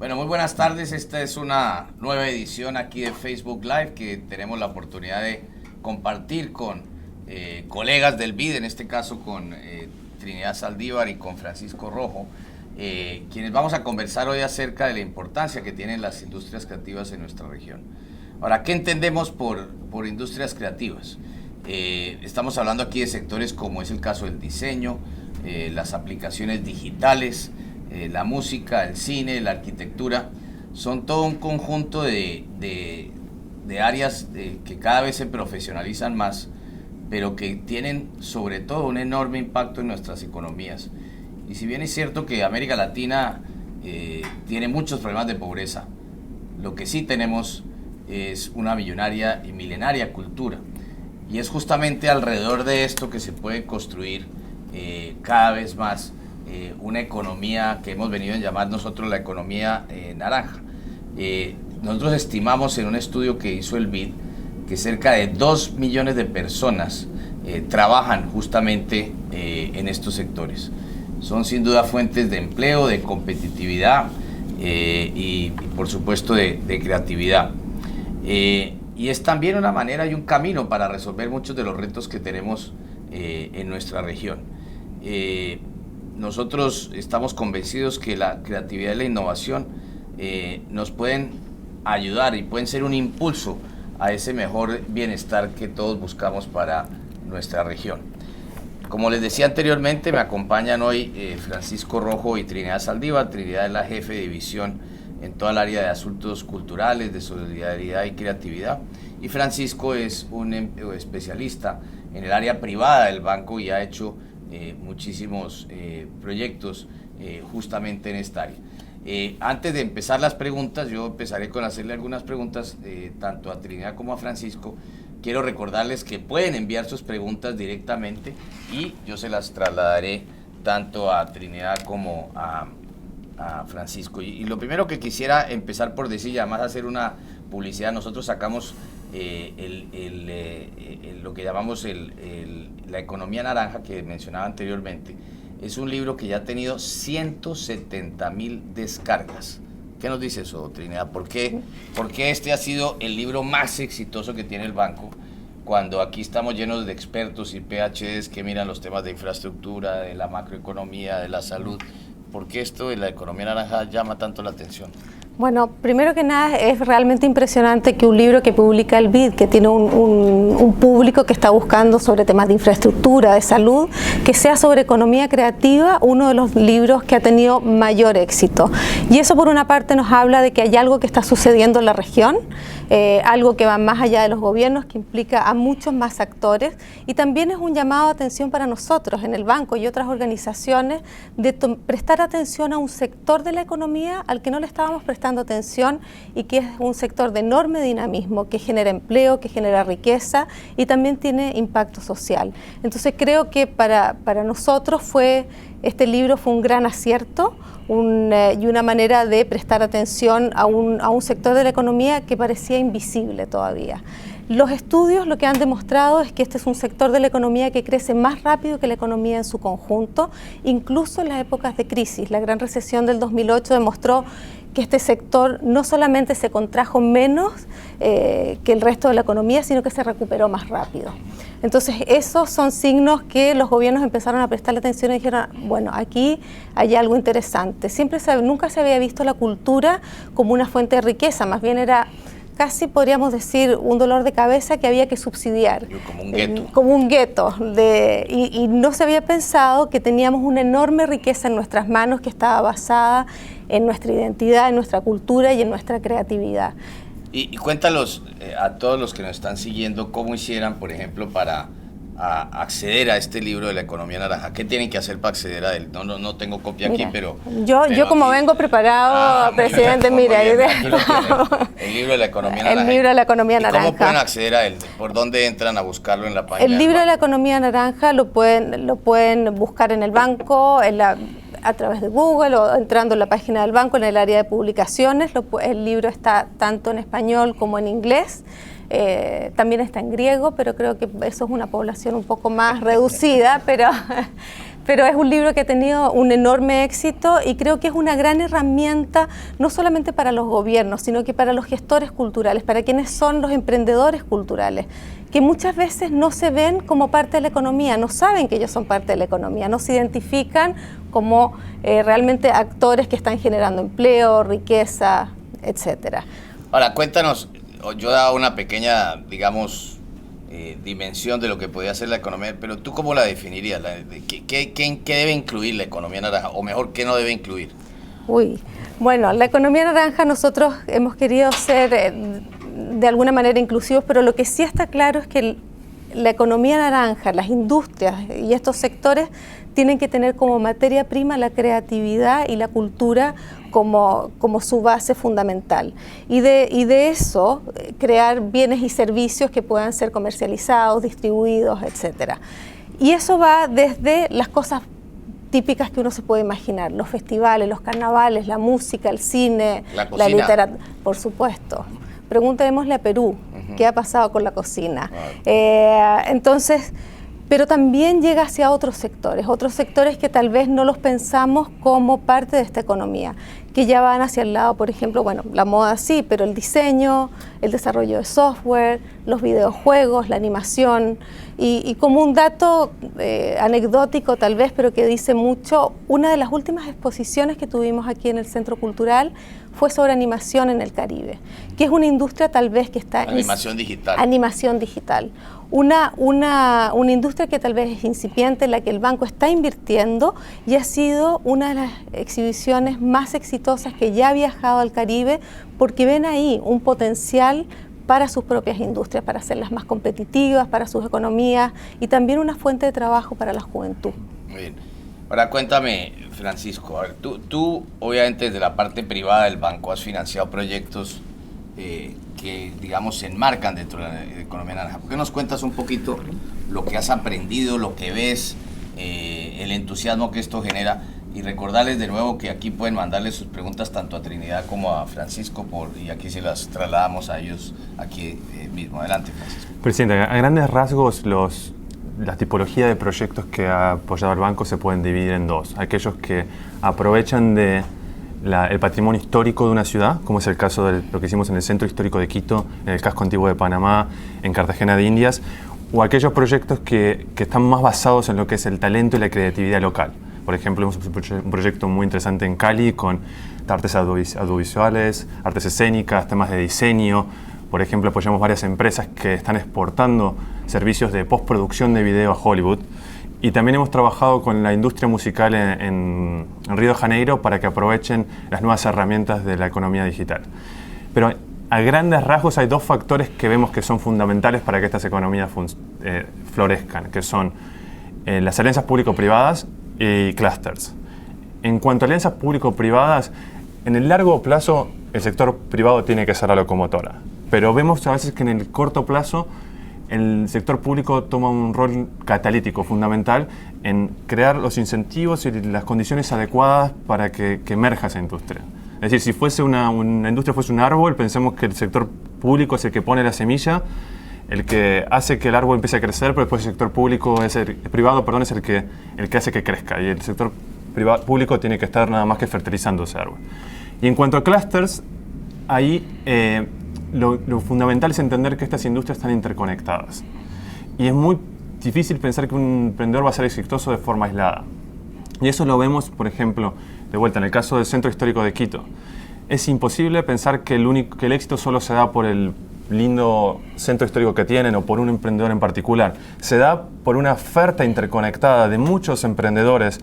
Bueno, muy buenas tardes. Esta es una nueva edición aquí de Facebook Live que tenemos la oportunidad de compartir con colegas del BID, en este caso con Trinidad Saldívar y con Francisco Rojo, quienes vamos a conversar hoy acerca de la importancia que tienen las industrias creativas en nuestra región. Ahora, ¿qué entendemos por industrias creativas? Estamos hablando aquí de sectores como es el caso del diseño, las aplicaciones digitales, la música, el cine, la arquitectura. Son todo un conjunto de áreas que cada vez se profesionalizan más, pero que tienen sobre todo un enorme impacto en nuestras economías. Y si bien es cierto que América Latina tiene muchos problemas de pobreza, lo que sí tenemos es una millonaria y milenaria cultura. Y es justamente alrededor de esto que se puede construir cada vez más una economía que hemos venido a llamar nosotros la economía naranja. Nosotros estimamos en un estudio que hizo el BID que cerca de 2 millones de personas trabajan justamente en estos sectores. Son sin duda fuentes de empleo, de competitividad y por supuesto de creatividad. Y es también una manera y un camino para resolver muchos de los retos que tenemos en nuestra región. Nosotros estamos convencidos que la creatividad y la innovación nos pueden ayudar y pueden ser un impulso a ese mejor bienestar que todos buscamos para nuestra región. Como les decía anteriormente, me acompañan hoy Francisco Rojo y Trinidad Saldívar. Trinidad es la jefe de división en toda el área de asuntos culturales, de solidaridad y creatividad. Y Francisco es un especialista en el área privada del banco y ha hecho muchísimos proyectos justamente en esta área. Antes de empezar las preguntas, yo empezaré con hacerle algunas preguntas tanto a Trinidad como a Francisco. Quiero recordarles que pueden enviar sus preguntas directamente y yo se las trasladaré tanto a Trinidad como a Francisco. Y lo primero que quisiera empezar por decir, y además hacer una publicidad, nosotros sacamos lo que llamamos la economía naranja que mencionaba anteriormente. Es un libro que ya ha tenido 170,000 descargas. ¿Qué nos dice eso, Trinidad? ¿Por qué este ha sido el libro más exitoso que tiene el banco? Cuando aquí estamos llenos de expertos y PhDs que miran los temas de infraestructura, de la macroeconomía, de la salud. ¿Por qué esto de la economía naranja llama tanto la atención? Bueno, primero que nada es realmente impresionante que un libro que publica el BID, que tiene un público que está buscando sobre temas de infraestructura, de salud, que sea sobre economía creativa, uno de los libros que ha tenido mayor éxito. Y eso por una parte nos habla de que hay algo que está sucediendo en la región, algo que va más allá de los gobiernos, que implica a muchos más actores, y también es un llamado de atención para nosotros en el banco y otras organizaciones de prestar atención a un sector de la economía al que no le estábamos prestando atención y que es un sector de enorme dinamismo, que genera empleo, que genera riqueza y también tiene impacto social. Entonces creo que para nosotros este libro fue un gran acierto y una manera de prestar atención a un sector de la economía que parecía invisible todavía. Los estudios lo que han demostrado es que este es un sector de la economía que crece más rápido que la economía en su conjunto, incluso en las épocas de crisis. La gran recesión del 2008 demostró que este sector no solamente se contrajo menos que el resto de la economía, sino que se recuperó más rápido. Entonces, esos son signos que los gobiernos empezaron a prestarle atención y dijeron, bueno, aquí hay algo interesante. Nunca se había visto la cultura como una fuente de riqueza, más bien era casi podríamos decir un dolor de cabeza que había que subsidiar. Como un gueto. Como un gueto. Y no se había pensado que teníamos una enorme riqueza en nuestras manos que estaba basada en nuestra identidad, en nuestra cultura y en nuestra creatividad. Y cuéntanos a todos los que nos están siguiendo cómo hicieran, por ejemplo, para acceder a este libro de la economía naranja. ¿Qué tienen que hacer para acceder a él? No tengo copia. Mira, aquí, pero yo como aquí vengo preparado, presidente, mira. El libro de la economía naranja. El libro de la economía naranja. ¿Cómo pueden acceder a él? ¿Por dónde entran a buscarlo en la página? El libro de la economía naranja lo pueden buscar en el banco, a través de Google o entrando en la página del banco en el área de publicaciones. El libro está tanto en español como en inglés. También está en griego, pero creo que eso es una población un poco más reducida, pero es un libro que ha tenido un enorme éxito y creo que es una gran herramienta no solamente para los gobiernos, sino que para los gestores culturales, para quienes son los emprendedores culturales, que muchas veces no se ven como parte de la economía, no saben que ellos son parte de la economía, no se identifican como realmente actores que están generando empleo, riqueza, etcétera. Ahora, cuéntanos, yo he dado una pequeña, digamos, dimensión de lo que podría ser la economía, pero ¿tú cómo la definirías? ¿Qué debe incluir la economía naranja? O mejor, ¿qué no debe incluir? Bueno, la economía naranja nosotros hemos querido ser de alguna manera inclusivos, pero lo que sí está claro es que la economía naranja, las industrias y estos sectores tienen que tener como materia prima la creatividad y la cultura como su base fundamental. Y de eso crear bienes y servicios que puedan ser comercializados, distribuidos, etc. Y eso va desde las cosas típicas que uno se puede imaginar, los festivales, los carnavales, la música, el cine, la literatura, por supuesto. Preguntémosle a Perú, ¿qué ha pasado con la cocina? Entonces, pero también llega hacia otros sectores que tal vez no los pensamos como parte de esta economía, que ya van hacia el lado, por ejemplo, bueno, la moda sí, pero el diseño, el desarrollo de software, los videojuegos, la animación, y como un dato anecdótico tal vez, pero que dice mucho, una de las últimas exposiciones que tuvimos aquí en el Centro Cultural fue sobre animación en el Caribe, que es una industria tal vez que está... Animación digital. Animación digital. Una industria que tal vez es incipiente, en la que el banco está invirtiendo y ha sido una de las exhibiciones más exitosas que ya ha viajado al Caribe, porque ven ahí un potencial para sus propias industrias, para hacerlas más competitivas, para sus economías y también una fuente de trabajo para la juventud. Muy bien. Ahora cuéntame, Francisco, a ver, tú obviamente desde la parte privada del banco has financiado proyectos que, digamos, se enmarcan dentro de la economía naranja. ¿Por qué nos cuentas un poquito lo que has aprendido, lo que ves, el entusiasmo que esto genera? Y recordarles de nuevo que aquí pueden mandarles sus preguntas tanto a Trinidad como a Francisco, y aquí se las trasladamos a ellos aquí mismo. Adelante, Francisco. Presidente, a grandes rasgos la tipología de proyectos que ha apoyado el banco se pueden dividir en dos. Aquellos que aprovechan el patrimonio histórico de una ciudad, como es el caso de lo que hicimos en el Centro Histórico de Quito, en el Casco Antiguo de Panamá, en Cartagena de Indias, o aquellos proyectos que están más basados en lo que es el talento y la creatividad local. Por ejemplo, hemos hecho un proyecto muy interesante en Cali con artes audiovisuales, artes escénicas, temas de diseño. Por ejemplo, apoyamos varias empresas que están exportando servicios de postproducción de video a Hollywood. Y también hemos trabajado con la industria musical en Río de Janeiro para que aprovechen las nuevas herramientas de la economía digital. Pero a grandes rasgos hay dos factores que vemos que son fundamentales para que estas economías florezcan, que son las alianzas público-privadas y clusters. En cuanto a alianzas público-privadas, en el largo plazo el sector privado tiene que ser la locomotora. Pero vemos a veces que en el corto plazo el sector público toma un rol catalítico fundamental en crear los incentivos y las condiciones adecuadas para que emerja esa industria. Es decir, si fuese una industria fuese un árbol, pensemos que el sector público es el que pone la semilla, el que hace que el árbol empiece a crecer, pero después el sector privado es el que hace que crezca. Y el sector público tiene que estar nada más que fertilizando ese árbol. Y en cuanto a clusters, ahí lo fundamental es entender que estas industrias están interconectadas. Y es muy difícil pensar que un emprendedor va a ser exitoso de forma aislada. Y eso lo vemos, por ejemplo, de vuelta en el caso del Centro Histórico de Quito. Es imposible pensar que el éxito solo se da por el lindo centro histórico que tienen o por un emprendedor en particular. Se da por una oferta interconectada de muchos emprendedores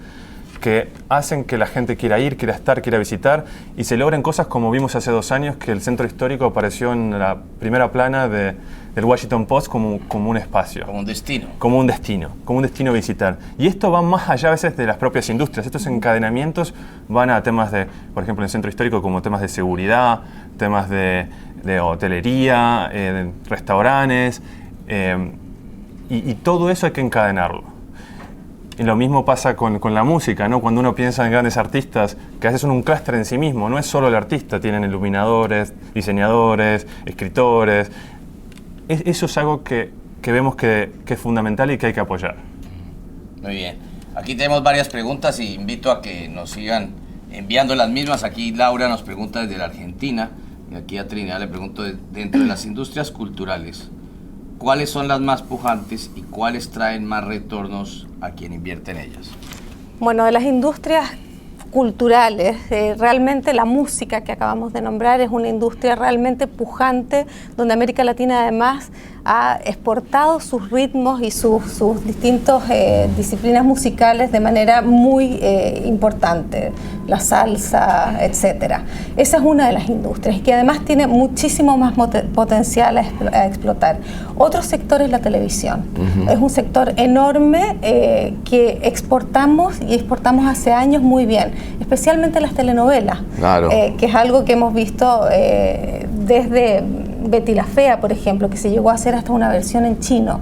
que hacen que la gente quiera ir, quiera estar, quiera visitar, y se logran cosas como vimos hace 2 años, que el centro histórico apareció en la primera plana del Washington Post como un espacio. Como un destino. Como un destino a visitar. Y esto va más allá a veces de las propias industrias. Estos encadenamientos van a temas de, por ejemplo, en el centro histórico, como temas de seguridad, temas de hotelería, de restaurantes, y todo eso hay que encadenarlo. Y lo mismo pasa con la música, ¿no? Cuando uno piensa en grandes artistas, que a veces son un clúster en sí mismo, no es solo el artista, tienen iluminadores, diseñadores, escritores. Eso es algo que vemos que es fundamental y que hay que apoyar. Muy bien. Aquí tenemos varias preguntas y invito a que nos sigan enviando las mismas. Aquí Laura nos pregunta desde la Argentina, y aquí a Trinidad le pregunto, dentro de las industrias culturales, ¿cuáles son las más pujantes y cuáles traen más retornos a quien invierte en ellas? Bueno, de las industrias culturales, realmente la música que acabamos de nombrar es una industria realmente pujante, donde América Latina además ha exportado sus ritmos y sus distintas disciplinas musicales de manera muy importante, la salsa, etcétera. Esa es una de las industrias y que además tiene muchísimo más potencial a explotar. Otro sector es la televisión. Es un sector enorme que exportamos y exportamos hace años muy bien, especialmente las telenovelas, claro. Que es algo que hemos visto desde Betty la Fea, por ejemplo, que se llegó a hacer hasta una versión en chino.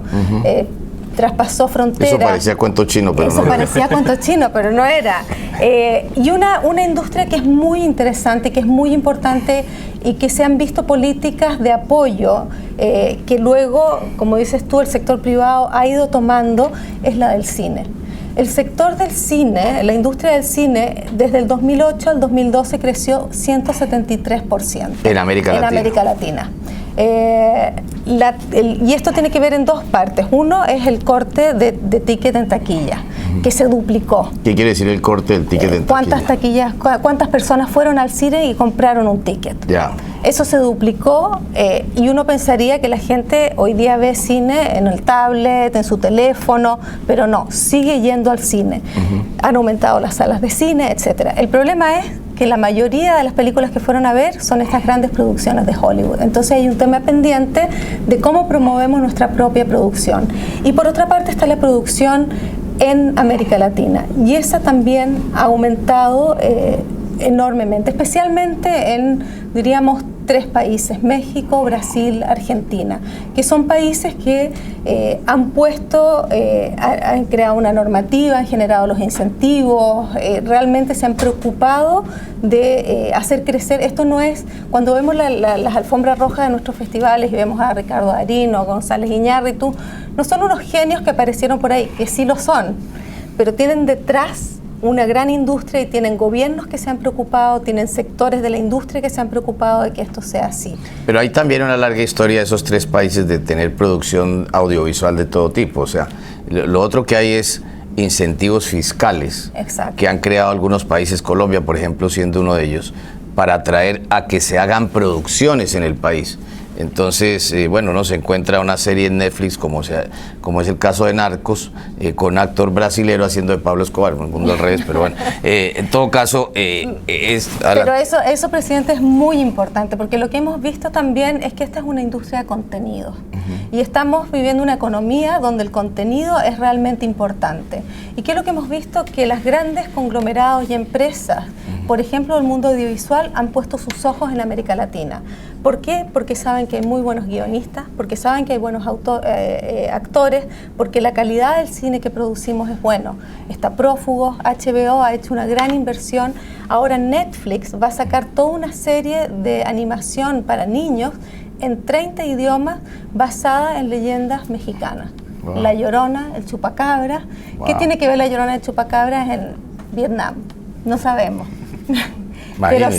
Traspasó fronteras. Eso parecía cuento chino, pero Eso no. parecía cuento chino, pero no era. Y una industria que es muy interesante, que es muy importante y que se han visto políticas de apoyo que luego, como dices tú, el sector privado ha ido tomando, es la del cine. El sector del cine, la industria del cine, desde el 2008 al 2012 creció 173%. En América Latina. En América Latina. Y esto tiene que ver en dos partes. Uno es el corte de ticket en taquilla, que se duplicó. ¿Qué quiere decir el corte del ticket en taquilla? ¿Cuántas personas fueron al cine y compraron un ticket? Ya. Eso se duplicó y uno pensaría que la gente hoy día ve cine en el tablet, en su teléfono, pero no, sigue yendo al cine. Han aumentado las salas de cine, etcétera. El problema es que la mayoría de las películas que fueron a ver son estas grandes producciones de Hollywood. Entonces hay un tema pendiente de cómo promovemos nuestra propia producción. Y por otra parte está la producción en América Latina. Y esa también ha aumentado enormemente, especialmente en, diríamos, 3 países, México, Brasil, Argentina, que son países que han puesto, han creado una normativa, han generado los incentivos, realmente se han preocupado de hacer crecer. Esto no es, cuando vemos las alfombras rojas de nuestros festivales y vemos a Ricardo Darín o González Iñárritu, no son unos genios que aparecieron por ahí, que sí lo son, pero tienen detrás una gran industria y tienen gobiernos que se han preocupado, tienen sectores de la industria que se han preocupado de que esto sea así. Pero hay también una larga historia de esos 3 países de tener producción audiovisual de todo tipo. O sea, lo otro que hay es incentivos fiscales. Exacto. Que han creado algunos países, Colombia, por ejemplo, siendo uno de ellos, para atraer a que se hagan producciones en el país. Entonces, bueno, uno se encuentra una serie en Netflix, como es el caso de Narcos, con un actor brasilero haciendo de Pablo Escobar, en el mundo al revés, pero bueno, en todo caso, Pero eso, presidente, es muy importante, porque lo que hemos visto también es que esta es una industria de contenidos. Y estamos viviendo una economía donde el contenido es realmente importante. ¿Y qué es lo que hemos visto? Que las grandes conglomerados y empresas, por ejemplo, el mundo audiovisual, han puesto sus ojos en América Latina. ¿Por qué? Porque saben que hay muy buenos guionistas, porque saben que hay buenos actores, porque la calidad del cine que producimos es bueno. Está Prófugos, HBO ha hecho una gran inversión. Ahora Netflix va a sacar toda una serie de animación para niños en 30 idiomas basada en leyendas mexicanas. Wow. La Llorona, el Chupacabra. Wow. ¿Qué tiene que ver la Llorona y el Chupacabra en Vietnam? No sabemos. Pero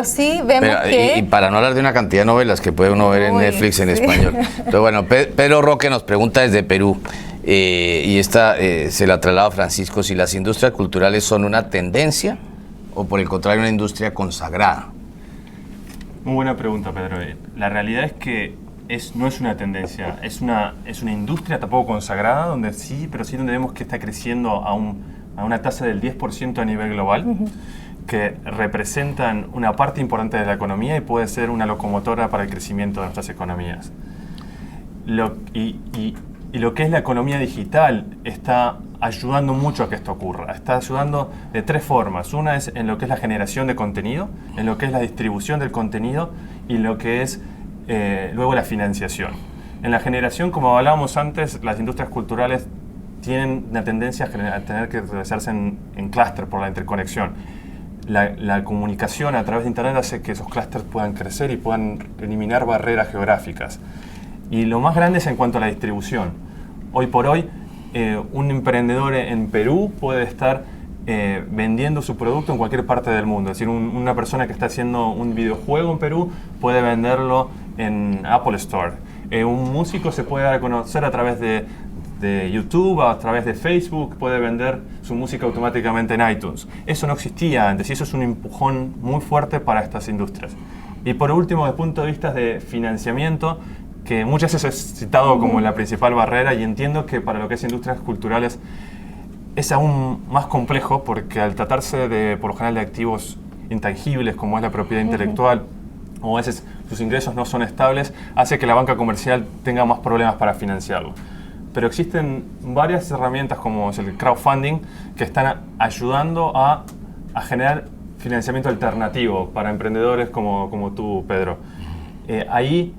sí vemos que... Y para no hablar de una cantidad de novelas que puede uno ver en Netflix en español. Pero bueno, Pedro Roque nos pregunta desde Perú, y esta se la traslado a Francisco, si las industrias culturales son una tendencia o por el contrario una industria consagrada. Muy buena pregunta, Pedro. La realidad es que no es una tendencia, es una industria tampoco consagrada, donde donde vemos que está creciendo a una tasa del 10% a nivel global. Que representan una parte importante de la economía y puede ser una locomotora para el crecimiento de nuestras economías. Y lo que es la economía digital está ayudando mucho a que esto ocurra. Está ayudando de 3 formas. Una es en lo que es la generación de contenido, en lo que es la distribución del contenido y lo que es luego la financiación. En la generación, como hablábamos antes, las industrias culturales tienen una tendencia a tener que realizarse en clúster por la interconexión. La comunicación a través de Internet hace que esos clústeres puedan crecer y puedan eliminar barreras geográficas. Y lo más grande es en cuanto a la distribución. Hoy por hoy, un emprendedor en Perú puede estar vendiendo su producto en cualquier parte del mundo. Es decir, una persona que está haciendo un videojuego en Perú puede venderlo en Apple Store. Un músico se puede dar a conocer a través de YouTube, a través de Facebook, puede vender su música automáticamente en iTunes. Eso no existía antes y eso es un empujón muy fuerte para estas industrias. Y por último, desde el punto de vista de financiamiento, que muchas veces es citado como la principal barrera, y entiendo que para lo que es industrias culturales es aún más complejo, porque al tratarse por lo general de activos intangibles como es la propiedad intelectual, o a veces sus ingresos no son estables, hace que la banca comercial tenga más problemas para financiarlo. Pero existen varias herramientas como es el crowdfunding que están ayudando a generar financiamiento alternativo para emprendedores como tú, Pedro. Ahí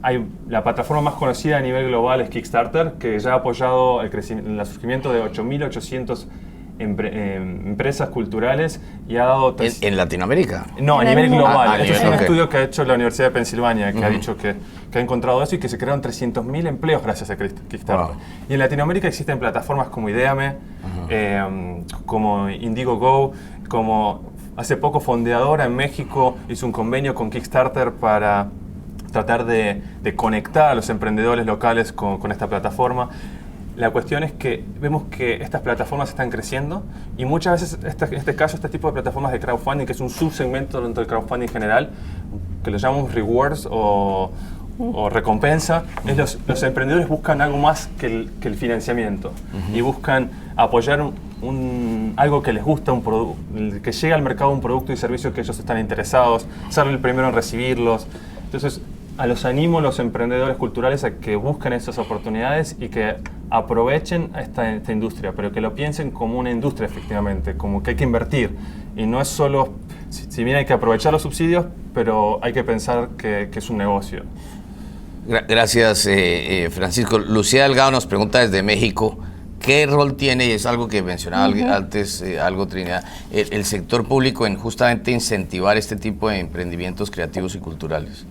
hay la plataforma más conocida a nivel global es Kickstarter, que ya ha apoyado el surgimiento de 8.800 empresas culturales y ha dado... ¿En Latinoamérica? No, a nivel global. Este es un okay. estudio que ha hecho la Universidad de Pensilvania, que ha dicho que ha encontrado eso y que se crearon 300.000 empleos gracias a Kickstarter. Wow. Y en Latinoamérica existen plataformas como Ideame, como Indiegogo, como hace poco Fondeadora en México hizo un convenio con Kickstarter para tratar de conectar a los emprendedores locales con esta plataforma. La cuestión es que vemos que estas plataformas están creciendo y muchas veces, en este caso, este tipo de plataformas de crowdfunding, que es un subsegmento dentro del crowdfunding general, que lo llamamos rewards o recompensa, es los emprendedores buscan algo más que el financiamiento y buscan apoyar algo que les gusta, que llegue al mercado un producto y servicio que ellos están interesados, ser el primero en recibirlos. Entonces, los animo a los emprendedores culturales a que busquen esas oportunidades y que aprovechen esta industria, pero que lo piensen como una industria efectivamente, como que hay que invertir. Y no es solo, si bien hay que aprovechar los subsidios, pero hay que pensar que es un negocio. Gracias, Francisco. Lucía Delgado nos pregunta desde México, ¿qué rol tiene, y es algo que mencionaba antes, Trinidad, el sector público en justamente incentivar este tipo de emprendimientos creativos y culturales?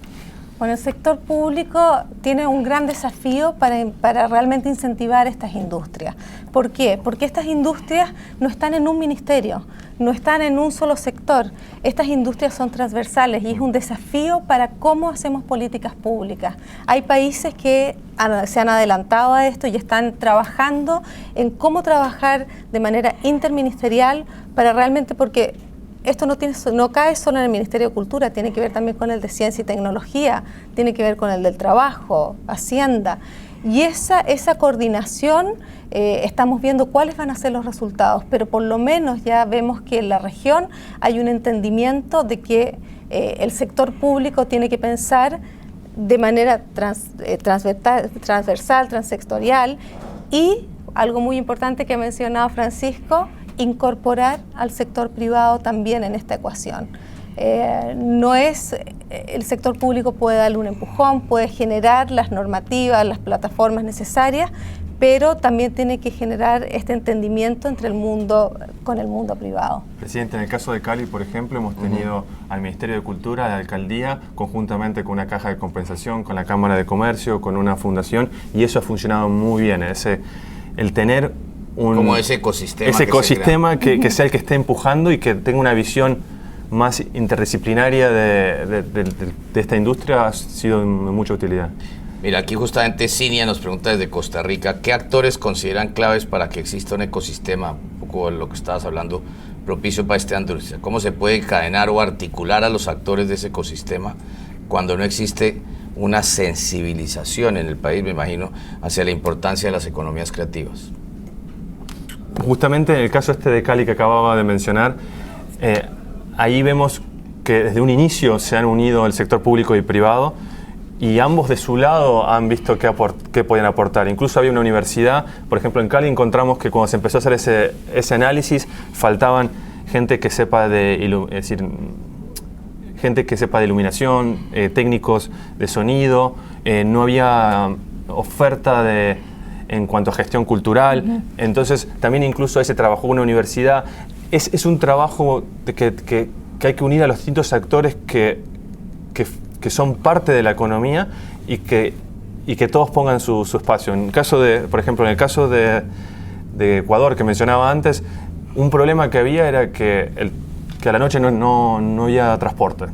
Bueno, el sector público tiene un gran desafío para realmente incentivar estas industrias. ¿Por qué? Porque estas industrias no están en un ministerio, no están en un solo sector. Estas industrias son transversales y es un desafío para cómo hacemos políticas públicas. Hay países que se han adelantado a esto y están trabajando en cómo trabajar de manera interministerial para realmente, porque esto no cae solo en el Ministerio de Cultura, tiene que ver también con el de Ciencia y Tecnología, tiene que ver con el del Trabajo, Hacienda. Y esa coordinación, estamos viendo cuáles van a ser los resultados, pero por lo menos ya vemos que en la región hay un entendimiento de que el sector público tiene que pensar de manera transversal, transsectorial, y algo muy importante que ha mencionado Francisco, incorporar al sector privado también en esta ecuación. El sector público puede darle un empujón, puede generar las normativas, las plataformas necesarias, pero también tiene que generar este entendimiento entre el mundo con el mundo privado. Presidente, en el caso de Cali, por ejemplo, hemos tenido al Ministerio de Cultura, a la Alcaldía, conjuntamente con una caja de compensación, con la Cámara de Comercio, con una fundación, y eso ha funcionado muy bien. El tener como ese ecosistema que sea el que esté empujando y que tenga una visión más interdisciplinaria de esta industria ha sido de mucha utilidad. Mira, aquí justamente Cinia nos pregunta desde Costa Rica, ¿qué actores consideran claves para que exista un ecosistema, un poco de lo que estabas hablando, propicio para esta industria? ¿Cómo se puede encadenar o articular a los actores de ese ecosistema cuando no existe una sensibilización en el país, me imagino, hacia la importancia de las economías creativas? Justamente en el caso de Cali que acababa de mencionar, ahí vemos que desde un inicio se han unido el sector público y privado y ambos de su lado han visto qué podían aportar. Incluso había una universidad, por ejemplo en Cali encontramos que cuando se empezó a hacer ese análisis faltaban gente que sepa gente que sepa de iluminación, técnicos de sonido, no había oferta en cuanto a gestión cultural. Entonces también incluso ahí se trabajó en una universidad. Es un trabajo que hay que unir a los distintos actores que son parte de la economía y que y que todos pongan su espacio. En el caso por ejemplo, en el caso de Ecuador que mencionaba antes, un problema que había era que a la noche no había transporte.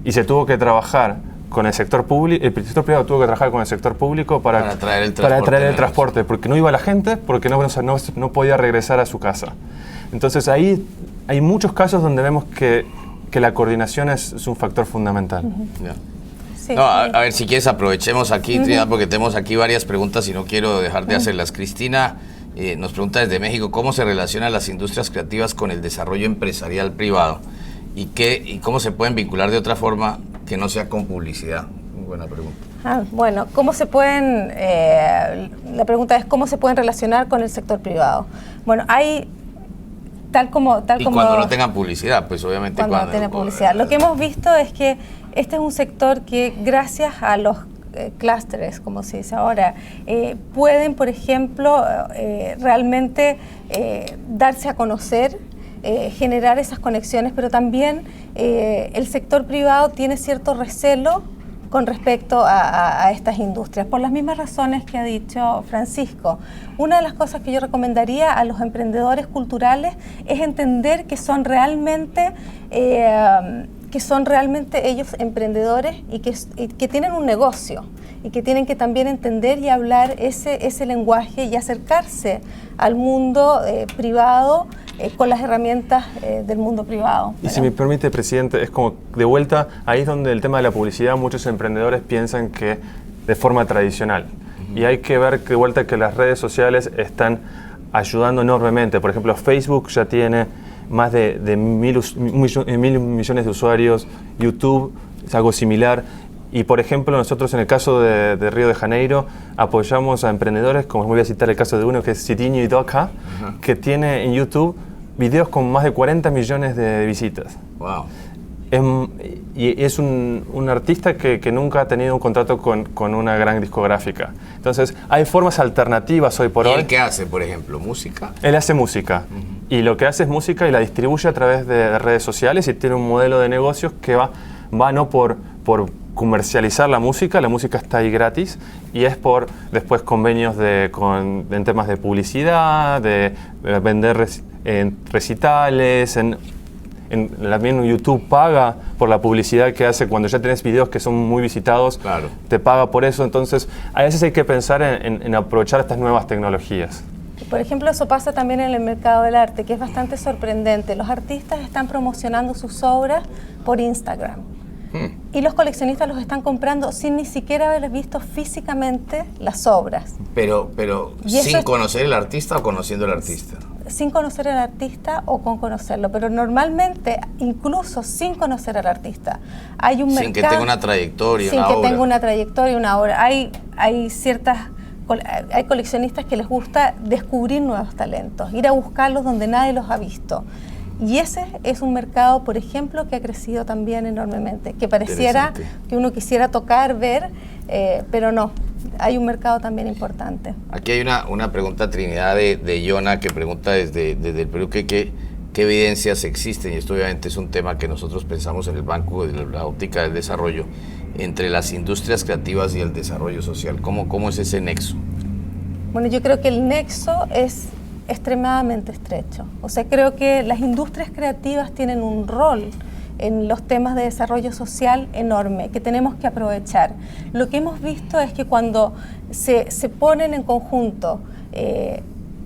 Y se tuvo que trabajar con el sector público, el sector privado tuvo que trabajar con el sector público para traer el transporte, porque no iba la gente, porque no podía regresar a su casa. Entonces ahí hay muchos casos donde vemos que la coordinación es un factor fundamental. Yeah. Sí, no, a ver, si quieres aprovechemos aquí, Trinidad, porque tenemos aquí varias preguntas y no quiero dejar de hacerlas. Cristina nos pregunta desde México, ¿cómo se relacionan las industrias creativas con el desarrollo empresarial privado? ¿Y cómo se pueden vincular de otra forma que no sea con publicidad? Muy buena pregunta. Bueno, ¿cómo se pueden, la pregunta es cómo se pueden relacionar con el sector privado? Bueno, hay tal como cuando no tengan publicidad, pues obviamente cuando no tengan publicidad. Lo que hemos visto es que este es un sector que gracias a los clústeres, como se dice ahora, pueden, por ejemplo, realmente darse a conocer, generar esas conexiones, pero también el sector privado tiene cierto recelo con respecto a estas industrias, por las mismas razones que ha dicho Francisco. Una de las cosas que yo recomendaría a los emprendedores culturales es entender que son realmente ellos emprendedores y que tienen un negocio y que tienen que también entender y hablar ese lenguaje y acercarse al mundo privado con las herramientas del mundo privado. Y si me permite, Presidente, es como de vuelta, ahí es donde el tema de la publicidad, muchos emprendedores piensan que de forma tradicional. Y hay que ver que de vuelta que las redes sociales están ayudando enormemente. Por ejemplo, Facebook ya tiene más de 1.000 millones de usuarios, YouTube es algo similar. Y por ejemplo, nosotros en el caso de Río de Janeiro apoyamos a emprendedores, como voy a citar el caso de uno que es Cidinho y Doca, que tiene en YouTube videos con más de 40 millones de visitas. Wow. Y es un artista que nunca ha tenido un contrato con una gran discográfica. Entonces, hay formas alternativas hoy por hoy. ¿Y él qué hace, por ejemplo? ¿Música? Él hace música. Y lo que hace es música y la distribuye a través de redes sociales y tiene un modelo de negocios que va no por comercializar la música está ahí gratis, y es por después convenios en temas de publicidad, de vender recitales, también YouTube paga por la publicidad que hace cuando ya tenés videos que son muy visitados, claro. Te paga por eso. Entonces a veces hay que pensar en aprovechar estas nuevas tecnologías. Por ejemplo, eso pasa también en el mercado del arte, que es bastante sorprendente. Los artistas están promocionando sus obras por Instagram. Y los coleccionistas los están comprando sin ni siquiera haber visto físicamente las obras. Pero ¿sin conocer el artista o conociendo el artista? Sin conocer al artista o con conocerlo, pero normalmente, incluso sin conocer al artista, hay un mercado... Sin que tenga una trayectoria, una obra. Sin que tenga una trayectoria, una obra. Hay coleccionistas que les gusta descubrir nuevos talentos, ir a buscarlos donde nadie los ha visto. Y ese es un mercado, por ejemplo, que ha crecido también enormemente, que pareciera que uno quisiera tocar, ver, pero no, hay un mercado también importante. Aquí hay una pregunta, Trinidad, de Yona, que pregunta desde el Perú qué evidencias existen, y esto obviamente es un tema que nosotros pensamos en el banco de la óptica del desarrollo, entre las industrias creativas y el desarrollo social. ¿Cómo es ese nexo? Bueno, yo creo que el nexo es extremadamente estrecho. O sea, creo que las industrias creativas tienen un rol en los temas de desarrollo social enorme, que tenemos que aprovechar. Lo que hemos visto es que cuando se ponen en conjunto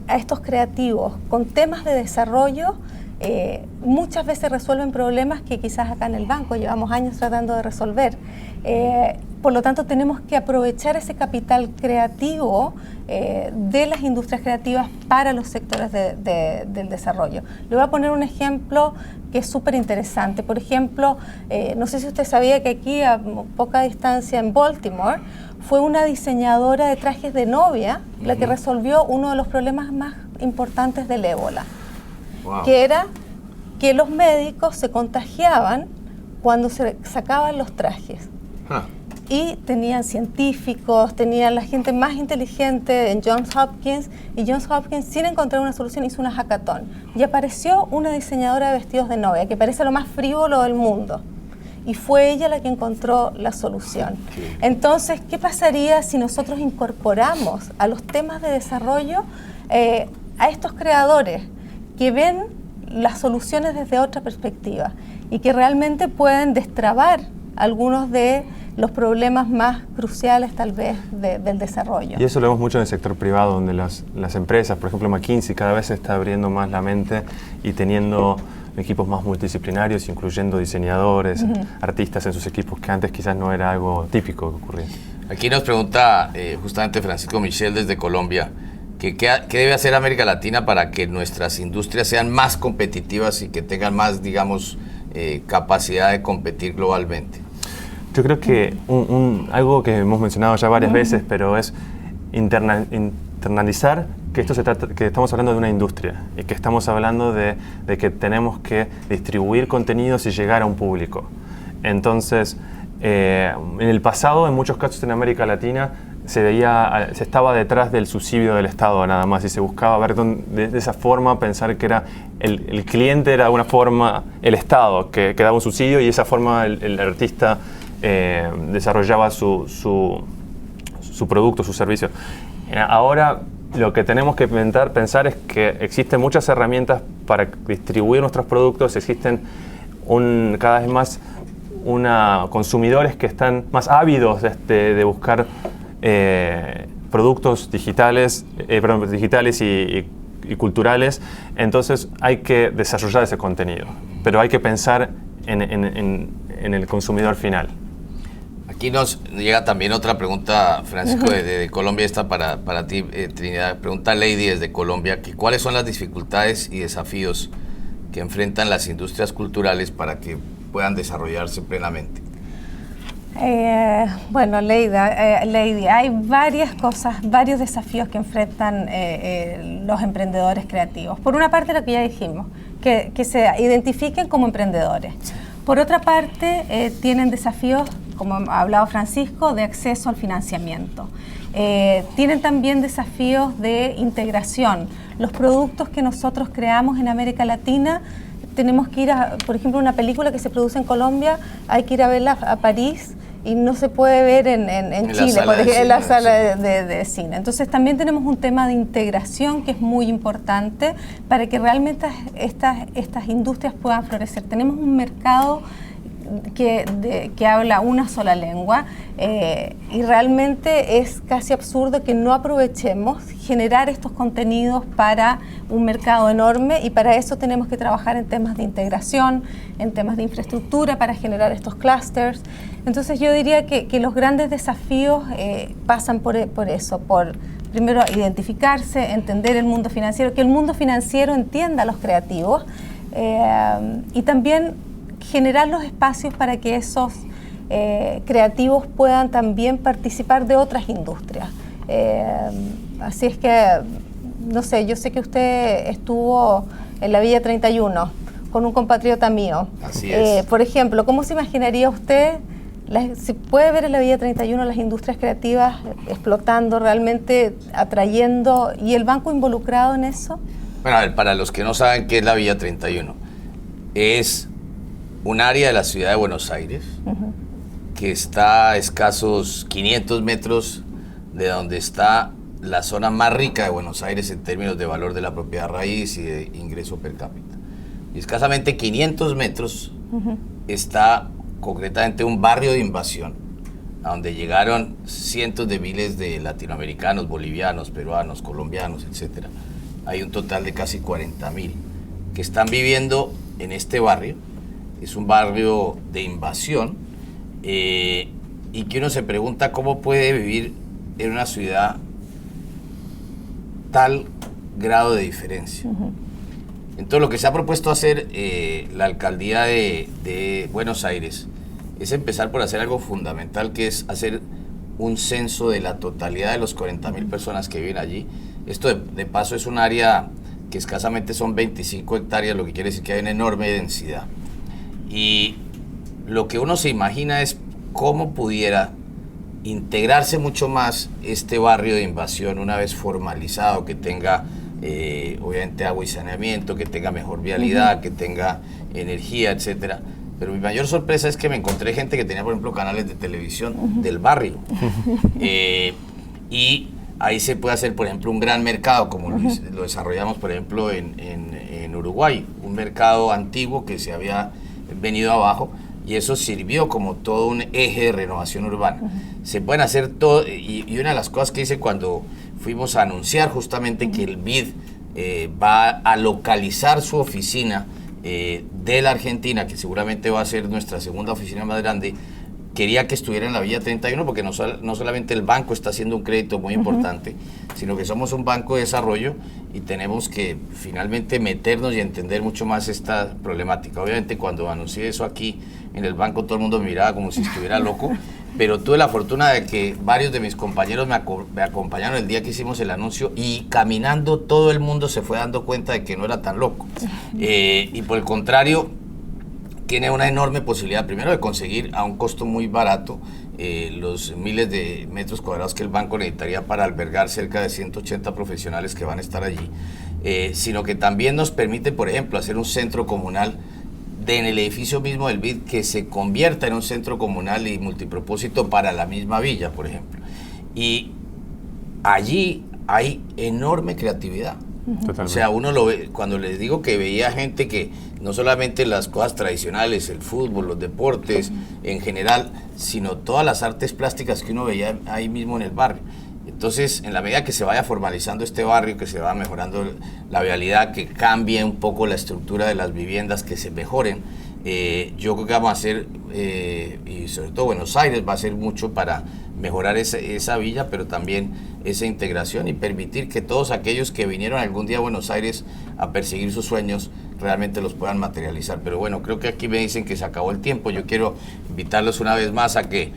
a estos creativos con temas de desarrollo, muchas veces resuelven problemas que quizás acá en el banco llevamos años tratando de resolver. Por lo tanto, tenemos que aprovechar ese capital creativo de las industrias creativas para los sectores del desarrollo. Le voy a poner un ejemplo que es súper interesante. Por ejemplo, no sé si usted sabía que aquí a poca distancia en Baltimore fue una diseñadora de trajes de novia la que resolvió uno de los problemas más importantes del ébola. Wow. Que era que los médicos se contagiaban cuando se sacaban los trajes. Y tenían científicos, tenían la gente más inteligente en Johns Hopkins, y Johns Hopkins, sin encontrar una solución, hizo una hackathon. Y apareció una diseñadora de vestidos de novia, que parece lo más frívolo del mundo. y fue ella la que encontró la solución. Entonces, ¿qué pasaría si nosotros incorporamos a los temas de desarrollo a estos creadores que ven las soluciones desde otra perspectiva y que realmente pueden destrabar algunos de los problemas más cruciales tal vez del desarrollo? Y eso lo vemos mucho en el sector privado, donde las empresas, por ejemplo McKinsey, cada vez se está abriendo más la mente y teniendo equipos más multidisciplinarios, incluyendo diseñadores, artistas en sus equipos, que antes quizás no era algo típico que ocurría. Aquí nos pregunta justamente Francisco Michel desde Colombia, ¿qué debe hacer América Latina para que nuestras industrias sean más competitivas y que tengan más, digamos, capacidad de competir globalmente? Yo creo que algo que hemos mencionado ya varias veces, pero es internalizar que que estamos hablando de una industria y que estamos hablando de que tenemos que distribuir contenidos y llegar a un público. Entonces, en el pasado, en muchos casos en América Latina, se estaba detrás del subsidio del Estado nada más y se buscaba ver de esa forma pensar que era el cliente era de una forma el Estado que daba un subsidio y de esa forma el artista desarrollaba su producto, su servicio. Ahora lo que tenemos que pensar es que existen muchas herramientas para distribuir nuestros productos, existen cada vez más consumidores que están más ávidos de buscar productos digitales y culturales, entonces hay que desarrollar ese contenido, pero hay que pensar en el consumidor final. Aquí nos llega también otra pregunta, Francisco, de Colombia, esta para ti, Trinidad. Pregunta Lady desde Colombia, que ¿cuáles son las dificultades y desafíos que enfrentan las industrias culturales para que puedan desarrollarse plenamente? Bueno, Lady, hay varias cosas, varios desafíos que enfrentan los emprendedores creativos. Por una parte, lo que ya dijimos, que se identifiquen como emprendedores. Por otra parte, tienen desafíos, como ha hablado Francisco, de acceso al financiamiento. Tienen también desafíos de integración. Los productos que nosotros creamos en América Latina, tenemos que ir por ejemplo, una película que se produce en Colombia, hay que ir a verla a París y no se puede ver en Chile, en la sala de cine. Entonces también tenemos un tema de integración que es muy importante para que realmente estas industrias puedan florecer. Tenemos un mercado que habla una sola lengua y realmente es casi absurdo que no aprovechemos generar estos contenidos para un mercado enorme, y para eso tenemos que trabajar en temas de integración, en temas de infraestructura para generar estos clusters. Entonces yo diría que los grandes desafíos pasan por eso, por primero identificarse, entender el mundo financiero, que el mundo financiero entienda a los creativos y también generar los espacios para que esos creativos puedan también participar de otras industrias. Así es que, no sé, yo sé que usted estuvo en la Villa 31 con un compatriota mío. Así es. Por ejemplo, ¿cómo se imaginaría usted, se puede ver en la Villa 31 las industrias creativas explotando, realmente atrayendo, y el banco involucrado en eso? Bueno, a ver, para los que no saben qué es la Villa 31, es un área de la ciudad de Buenos Aires que está a escasos 500 metros de donde está la zona más rica de Buenos Aires en términos de valor de la propiedad raíz y de ingreso per cápita. Y escasamente 500 metros está concretamente un barrio de invasión, a donde llegaron cientos de miles de latinoamericanos, bolivianos, peruanos, colombianos, etc. Hay un total de casi 40.000 que están viviendo en este barrio. Es un barrio de invasión y que uno se pregunta cómo puede vivir en una ciudad tal grado de diferencia. Entonces lo que se ha propuesto hacer la alcaldía de Buenos Aires es empezar por hacer algo fundamental, que es hacer un censo de la totalidad de los 40.000 personas que viven allí. Esto de paso es un área que escasamente son 25 hectáreas, lo que quiere decir que hay una enorme densidad. Y lo que uno se imagina es cómo pudiera integrarse mucho más este barrio de invasión una vez formalizado, que tenga obviamente agua y saneamiento, que tenga mejor vialidad, que tenga energía, etcétera, Pero mi mayor sorpresa es que me encontré gente que tenía, por ejemplo, canales de televisión del barrio. Y ahí se puede hacer, por ejemplo, un gran mercado, como lo desarrollamos, por ejemplo, en Uruguay. Un mercado antiguo que se había venido abajo, y eso sirvió como todo un eje de renovación urbana. Se pueden hacer todo, y una de las cosas que hice cuando fuimos a anunciar justamente que el BID va a localizar su oficina de la Argentina, que seguramente va a ser nuestra segunda oficina más grande, quería que estuviera en la Villa 31 porque no solamente el banco está haciendo un crédito muy importante, sino que somos un banco de desarrollo y tenemos que finalmente meternos y entender mucho más esta problemática. Obviamente cuando anuncié eso aquí en el banco todo el mundo me miraba como si estuviera loco, pero tuve la fortuna de que varios de mis compañeros me acompañaron el día que hicimos el anuncio, y caminando todo el mundo se fue dando cuenta de que no era tan loco. Y por el contrario, tiene una enorme posibilidad, primero, de conseguir a un costo muy barato los miles de metros cuadrados que el banco necesitaría para albergar cerca de 180 profesionales que van a estar allí, sino que también nos permite, por ejemplo, hacer un centro comunal en el edificio mismo del BID que se convierta en un centro comunal y multipropósito para la misma villa, por ejemplo. Y allí hay enorme creatividad. Totalmente. O sea, uno lo ve, cuando les digo que veía gente que no solamente las cosas tradicionales, el fútbol, los deportes en general, sino todas las artes plásticas que uno veía ahí mismo en el barrio. Entonces, en la medida que se vaya formalizando este barrio, que se va mejorando la vialidad, que cambie un poco la estructura de las viviendas, que se mejoren, yo creo que vamos a hacer, y sobre todo Buenos Aires va a hacer mucho para mejorar esa villa, pero también esa integración y permitir que todos aquellos que vinieron algún día a Buenos Aires a perseguir sus sueños realmente los puedan materializar. Pero bueno, creo que aquí me dicen que se acabó el tiempo. Yo quiero invitarlos una vez más a que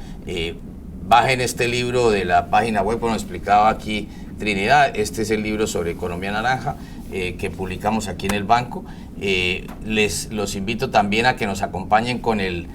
bajen este libro de la página web, como explicaba aquí Trinidad. Este es el libro sobre economía naranja que publicamos aquí en el banco. Los invito también a que nos acompañen con el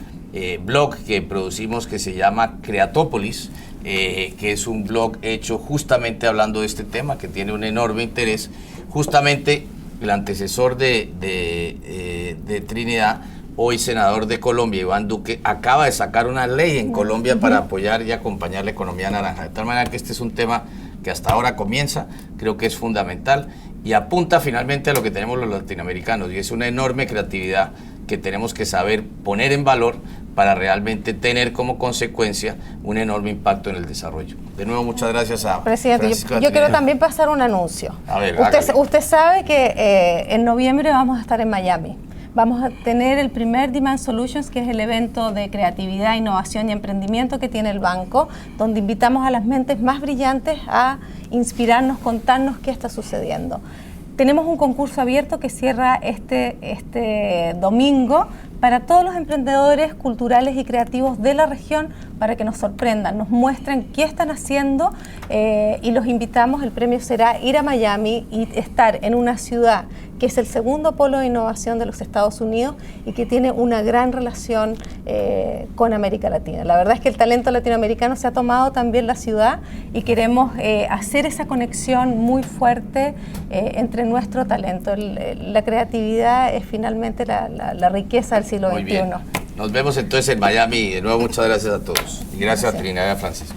blog que producimos, que se llama Creatópolis, que es un blog hecho justamente hablando de este tema, que tiene un enorme interés. Justamente el antecesor de Trinidad, hoy senador de Colombia, Iván Duque, acaba de sacar una ley en Colombia para apoyar y acompañar la economía naranja. De tal manera que este es un tema que hasta ahora comienza, creo que es fundamental y apunta finalmente a lo que tenemos los latinoamericanos, y es una enorme creatividad que tenemos que saber poner en valor para realmente tener como consecuencia un enorme impacto en el desarrollo. De nuevo, muchas gracias a Presidente. Yo quiero también pasar un anuncio. A ver, usted sabe que en noviembre vamos a estar en Miami. Vamos a tener el primer Demand Solutions, que es el evento de creatividad, innovación y emprendimiento que tiene el banco, donde invitamos a las mentes más brillantes a inspirarnos, contarnos qué está sucediendo. Tenemos un concurso abierto que cierra este domingo para todos los emprendedores culturales y creativos de la región, para que nos sorprendan, nos muestren qué están haciendo, y los invitamos. El premio será ir a Miami y estar en una ciudad que es el segundo polo de innovación de los Estados Unidos y que tiene una gran relación con América Latina. La verdad es que el talento latinoamericano se ha tomado también la ciudad y queremos hacer esa conexión muy fuerte entre nuestro talento. La creatividad es finalmente la riqueza del siglo XXI. Muy bien. Nos vemos entonces en Miami. De nuevo, muchas gracias a todos. Y gracias a Trinidad y a Francisco.